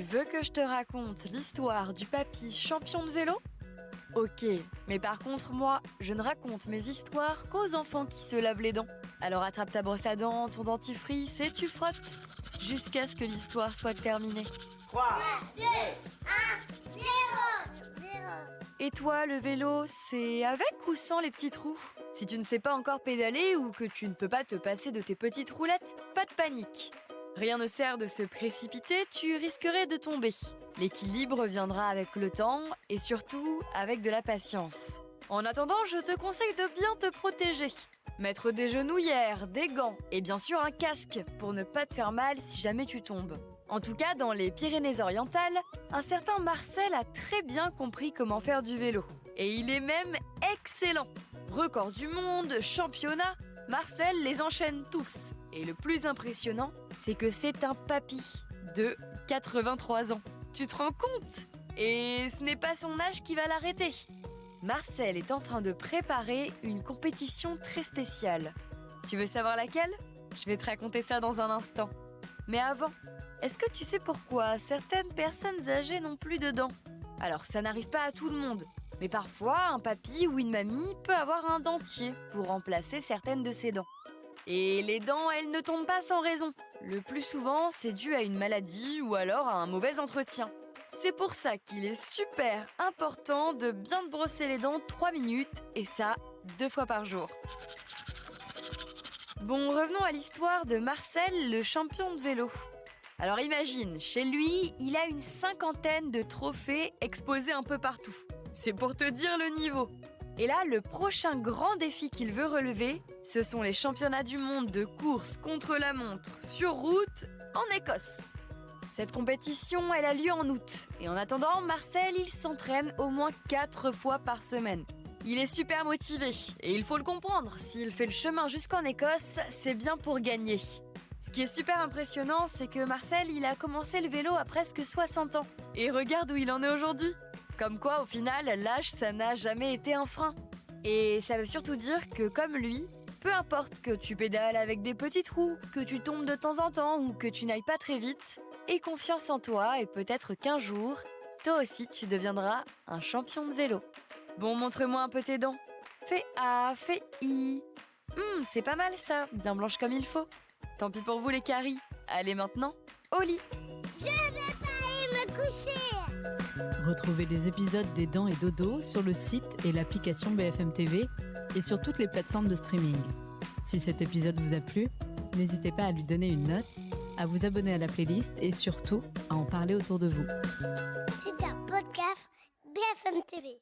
veux que je te raconte l'histoire du papy champion de vélo? Ok, mais par contre, moi, je ne raconte mes histoires qu'aux enfants qui se lavent les dents. Alors attrape ta brosse à dents, ton dentifrice et tu frottes jusqu'à ce que l'histoire soit terminée. 3, 2, 1, 0. Et toi, le vélo, c'est avec ou sans les petits trous? Si tu ne sais pas encore pédaler ou que tu ne peux pas te passer de tes petites roulettes, pas de panique. Rien ne sert de se précipiter, tu risquerais de tomber. L'équilibre viendra avec le temps et surtout avec de la patience. En attendant, je te conseille de bien te protéger. Mettre des genouillères, des gants et bien sûr un casque pour ne pas te faire mal si jamais tu tombes. En tout cas, dans les Pyrénées-Orientales, un certain Marcel a très bien compris comment faire du vélo. Et il est même excellent. Record du monde, championnat, Marcel les enchaîne tous. Et le plus impressionnant, c'est que c'est un papy de 83 ans. Tu te rends compte? Et ce n'est pas son âge qui va l'arrêter. Marcel est en train de préparer une compétition très spéciale. Tu veux savoir laquelle? Je vais te raconter ça dans un instant. Mais avant, est-ce que tu sais pourquoi certaines personnes âgées n'ont plus de dents? Alors ça n'arrive pas à tout le monde, mais parfois un papy ou une mamie peut avoir un dentier pour remplacer certaines de ses dents. Et les dents, elles ne tombent pas sans raison. Le plus souvent, c'est dû à une maladie ou alors à un mauvais entretien. C'est pour ça qu'il est super important de bien te brosser les dents 3 minutes, et ça, 2 fois par jour. Bon, revenons à l'histoire de Marcel, le champion de vélo. Alors imagine, chez lui, il a une 50aine de trophées exposés un peu partout. C'est pour te dire le niveau. Et là, le prochain grand défi qu'il veut relever, ce sont les championnats du monde de course contre la montre sur route en Écosse. Cette compétition, elle a lieu en août. Et en attendant, Marcel, il s'entraîne au moins 4 fois par semaine. Il est super motivé. Et il faut le comprendre, s'il fait le chemin jusqu'en Écosse, c'est bien pour gagner. Ce qui est super impressionnant, c'est que Marcel, il a commencé le vélo à presque 60 ans. Et regarde où il en est aujourd'hui. Comme quoi, au final, l'âge, ça n'a jamais été un frein. Et ça veut surtout dire que, comme lui, peu importe que tu pédales avec des petits trous, que tu tombes de temps en temps ou que tu n'ailles pas très vite, aie confiance en toi et peut-être qu'un jour, toi aussi, tu deviendras un champion de vélo. Bon, montre-moi un peu tes dents. Fais A, fais I. C'est pas mal ça, bien blanche comme il faut. Tant pis pour vous les caries. Allez maintenant, au lit. Je vais pas aller me coucher. Retrouvez les épisodes des Dents et Dodo sur le site et l'application BFM TV et sur toutes les plateformes de streaming. Si cet épisode vous a plu, n'hésitez pas à lui donner une note, à vous abonner à la playlist et surtout à en parler autour de vous. C'est un podcast BFM TV.